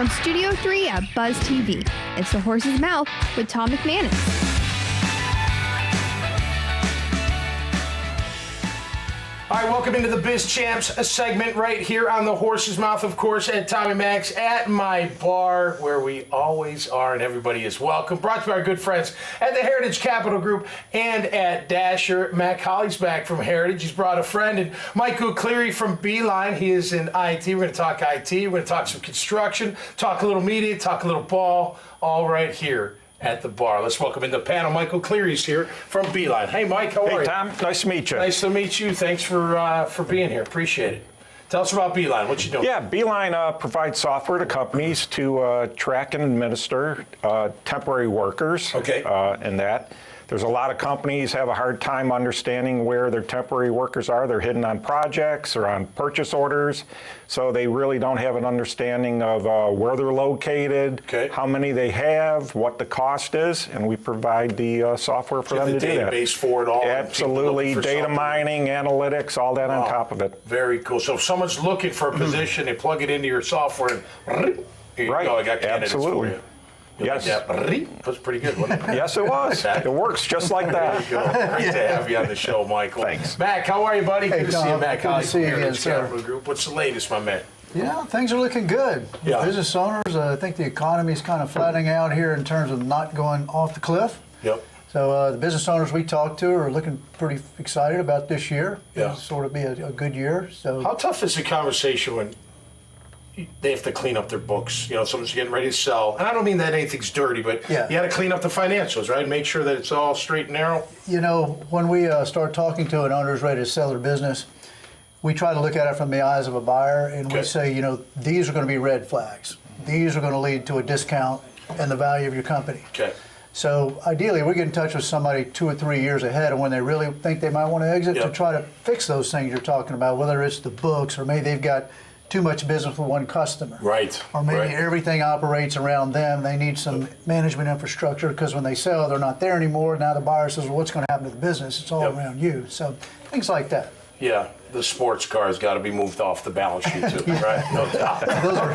From Studio 3 at Buzz TV, it's The Horse's Mouth with Tom McManus. All right, welcome into the Biz Champs segment right here on The Horse's Mouth, of course, at Tommy Mac's at my bar, where we always are, and everybody is welcome. Brought to you by our good friends at the Heritage Capital Group and at Dasher. Mac Holley's back from Heritage. He's brought a friend, and Michael Cleary from Beeline. He is in IT. We're going to talk IT. We're going to talk some construction, talk a little media, talk a little ball, all right here at the bar. Let's welcome in the panel. Michael Cleary's here from Beeline. Hey, Mike, how are you? Hey, Tom. Nice to meet you. Nice to meet you. Thanks for being here. Appreciate it. Tell us about Beeline. What you doing? Yeah, Beeline provides software to companies to track and administer temporary workers. Okay. And that. There's a lot of companies have a hard time understanding where their temporary workers are. They're hidden on projects or on purchase orders, so they really don't have an understanding of where they're located, how many they have, what the cost is, and we provide the software for them to do that. Database for it all. Absolutely, data mining, analytics, all that on top of it. Very cool. So if someone's looking for a position, they plug it into your software, and here you go. I got candidates for you. Yes. That was pretty good, wasn't it? Yes, it was. It works just like that. There you go. Great to have you on the show, Michael. Thanks. Mac, how are you, buddy? Hey, good to Tom. see you, Mac. Good to see you again, sir. Capital Group. What's the latest, my man? Yeah, things are looking good. Yeah. Business owners, I think the economy is kind of flattening out here in terms of not going off the cliff. Yep. So the business owners we talked to are looking pretty excited about this year. Yeah. It'll sort of be a good year. So How tough is the conversation when they have to clean up their books? You know, someone's getting ready to sell. And I don't mean that anything's dirty, but you got to clean up the financials, right? Make sure that it's all straight and narrow. You know, when we start talking to an owner who's ready to sell their business, we try to look at it from the eyes of a buyer, and we say, you know, these are going to be red flags. These are going to lead to a discount in the value of your company. Okay. So ideally, we get in touch with somebody 2 or 3 years ahead of when they really think they might want to exit to try to fix those things you're talking about, whether it's the books or maybe they've got too much business with one customer. Right. Or maybe everything operates around them. They need some management infrastructure because when they sell, they're not there anymore. Now the buyer says, well, what's going to happen to the business? It's all around you. So things like that. Yeah, the sports car's got to be moved off the balance sheet too, right? No doubt. Those are,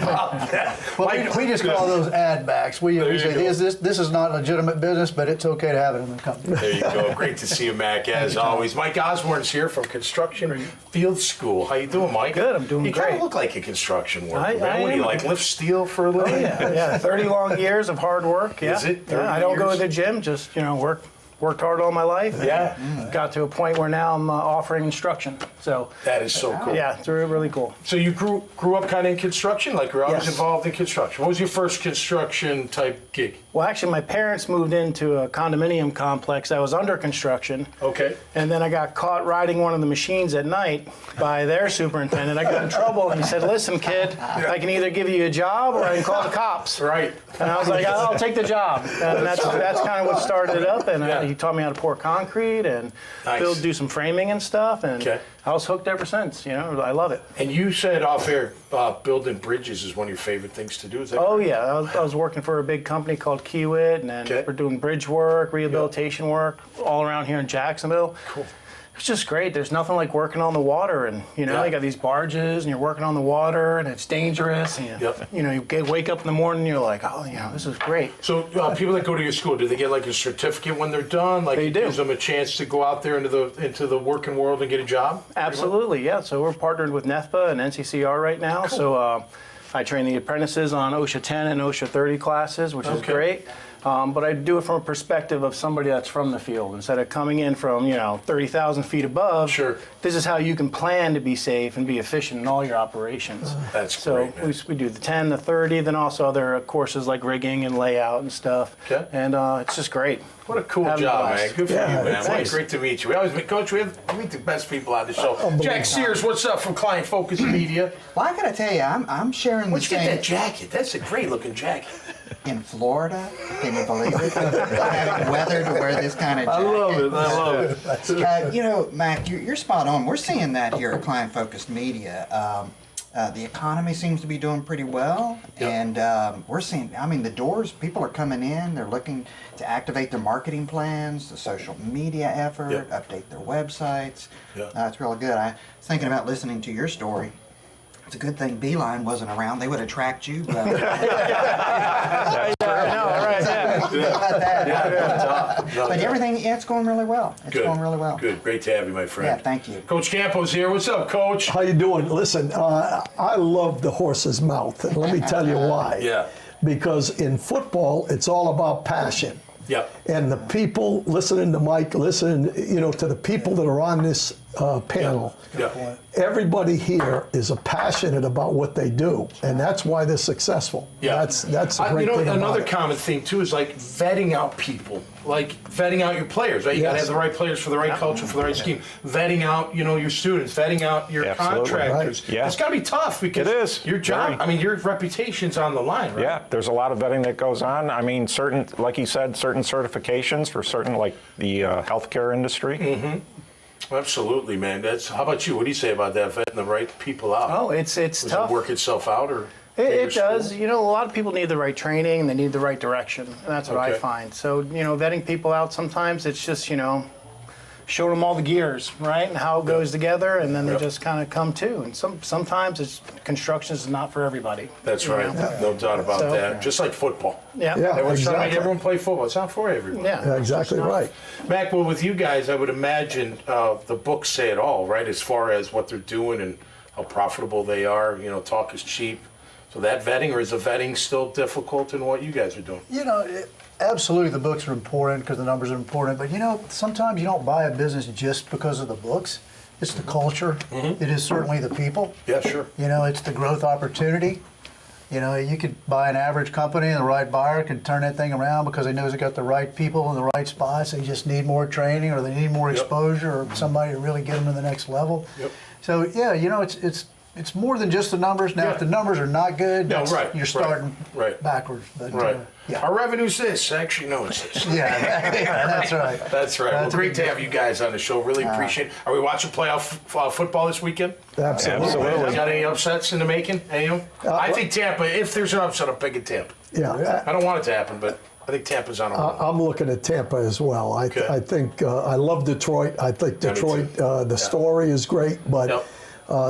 well, we just call those add backs. We say this is not legitimate business, but it's okay to have it in the company. There you go. Great to see you, Mac, as always. Mike Osborne's here from Construction Field School. How you doing, Mike? Good, I'm doing you great. You kind of look like a construction worker, man. I What do you am. like, lift steel for a living? Oh, yeah, 30 long years of hard work. Yeah. Is it? Yeah, I don't go to years? the gym, just, worked hard all my life. Yeah. Got to a point where now I'm offering instruction. So That is so cool. yeah, it's really cool. So you grew up kind of in construction? Like you're always Yes. involved in construction. What was your first construction type gig? Well, actually, my parents moved into a condominium complex that was under construction. Okay. And then I got caught riding one of the machines at night by their superintendent. I got in trouble, and he said, listen, kid, I can either give you a job or I can call the cops. Right. And I was like, I'll take the job. And that's kind of what started it up. And he taught me how to pour concrete and do some framing and stuff. And I was hooked ever since. I love it. And you said off air, building bridges is one of your favorite things to do. Is that Oh, correct? yeah. I was working for a big company called Kiewit, and then we're doing bridge work, rehabilitation work all around here in Jacksonville. Cool. It's just great. There's nothing like working on the water, and you got these barges, and you're working on the water, and it's dangerous. And you wake up in the morning, and you're like, oh, this is great. So people that go to your school, do they get like a certificate when they're done? Like They it do. gives them a chance to go out there into the working world and get a job? Absolutely, yeah. So we're partnered with NEFPA and NCCR right now. Cool. So I train the apprentices on OSHA 10 and OSHA 30 classes, which is great. But I do it from a perspective of somebody that's from the field. Instead of coming in from, 30,000 feet above, this is how you can plan to be safe and be efficient in all your operations. That's so great, man. we do the 10, the 30, then also other courses like rigging and layout and stuff. Okay. And it's just great. What a cool Having a job, blast. man. Good for you, man. Mike, Thanks. great to meet you. Coach, we meet the best people on the show. Jack Sears, what's up from Client Focus Media? Well, I gotta tell you, I'm sharing the Where'd you get same that jacket? That's a great looking jacket. in Florida. Can you believe it? Having weather to wear this kind of jacket. I love it. Mac, you're spot on. We're seeing that here at Client Focused Media. The economy seems to be doing pretty well, and we're seeing, the doors, people are coming in, they're looking to activate their marketing plans, the social media effort, update their websites. It's really good. I was thinking about listening to your story It's a good thing Beeline wasn't around. They would have tracked you. But but everything, it's going really well. It's going really well. Good. Great to have you, my friend. Yeah, thank you. Coach Campo's here. What's up, Coach? How you doing? Listen, I love the horse's mouth, and let me tell you why. Yeah. Because in football, it's all about passion. Yep. And the people listening to Mike, listening, to the people that are on this panel. Yeah. Everybody here is passionate about what they do, and that's why they're successful. Yeah. That's a great thing about another it. common theme too is like vetting out people, like vetting out your players, right? You got to have the right players for the right culture, for the right scheme. Vetting out, your students, vetting out your contractors. Right. Yeah. It's got to be tough because it is. Your job. Very. I mean, your reputation's on the line, right? Yeah, there's a lot of vetting that goes on. I mean, certain, like you said, certain certifications for certain, like the healthcare industry. Mm-hmm. Absolutely, man. How about you? What do you say about that, vetting the right people out? Oh, it's Does tough. it work itself out, or It does. A lot of people need the right training and they need the right direction, and that's what I find. So, vetting people out sometimes it's just, showing them all the gears, right, and how it goes together, and then they just kind of come to. And sometimes construction is not for everybody. That's right. No doubt about that. Just like football. Yeah. Yeah. Everyone's trying to make Exactly. everyone play football. It's not for everyone. Yeah. Yeah, exactly right. Mac, well, with you guys, I would imagine the books say it all, right? As far as what they're doing and how profitable they are. Talk is cheap. So that vetting, or is the vetting still difficult in what you guys are doing? Absolutely, the books are important because the numbers are important. But sometimes you don't buy a business just because of the books. It's the culture. It is certainly the people. Yeah, sure. It's the growth opportunity. You could buy an average company and the right buyer can turn that thing around because they knows they got the right people in the right spots. They just need more training, or they need more exposure, or somebody to really get them to the next level. Yep. So yeah, it's more than just the numbers. Now, if the numbers are not good, you're starting backwards. But, Our revenue's this. Actually, no, it's this. yeah, that's right. That's right. Well, great to have you guys on the show. Really appreciate it. Are we watching playoff football this weekend? Absolutely. Got any upsets in the making? Any of them? I think Tampa, if there's an upset, I'm picking Tampa. Yeah. I don't want it to happen, but I think Tampa's on a roll. I'm looking at Tampa as well. I think I love Detroit. I think Detroit, the story is great, but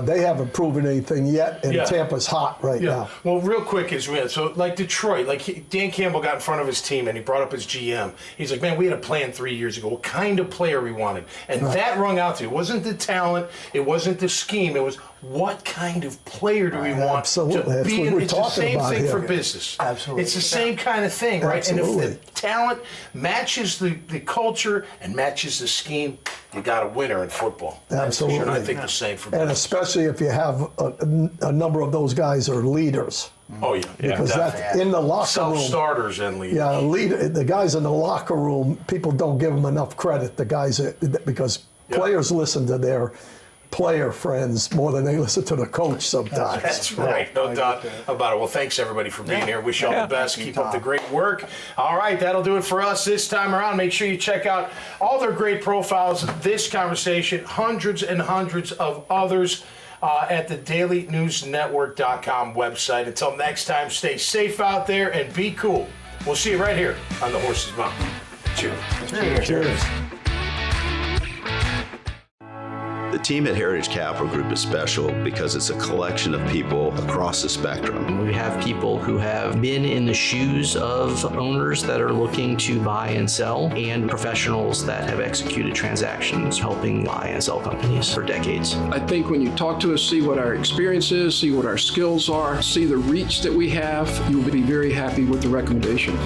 they haven't proven anything yet, and Tampa's hot right now. Well, real quick, so like Detroit, Dan Campbell got in front of his team and he brought up his GM. He's like, man, we had a plan 3 years ago, what kind of player we wanted. And that rung out to you. It wasn't the talent, it wasn't the scheme, it was what kind of player do we want Absolutely. to That's be what in? we're It's the talking same about thing here. for business. Absolutely. It's the same kind of thing, right? Absolutely. And if the talent matches the culture and matches the scheme, you got a winner in football. Absolutely. And I think the same for And business. especially if you have a number of those guys are leaders. Oh, yeah. Because that's in the locker room. Self-starters and leaders. Yeah, the guys in the locker room, people don't give them enough credit. The guys, because players listen to their player friends more than they listen to the coach sometimes. That's right. No doubt about it. Well, thanks everybody for being here. Wish you all the best. Keep up the great work. All right, that'll do it for us this time around. Make sure you check out all their great profiles, this conversation, hundreds and hundreds of others at the dailynewsnetwork.com website. Until next time, stay safe out there and be cool. We'll see you right here on The Horse's Mouth. Cheers. Cheers. The team at Heritage Capital Group is special because it's a collection of people across the spectrum. We have people who have been in the shoes of owners that are looking to buy and sell, and professionals that have executed transactions helping buy and sell companies for decades. I think when you talk to us, see what our experience is, see what our skills are, see the reach that we have, you'll be very happy with the recommendation.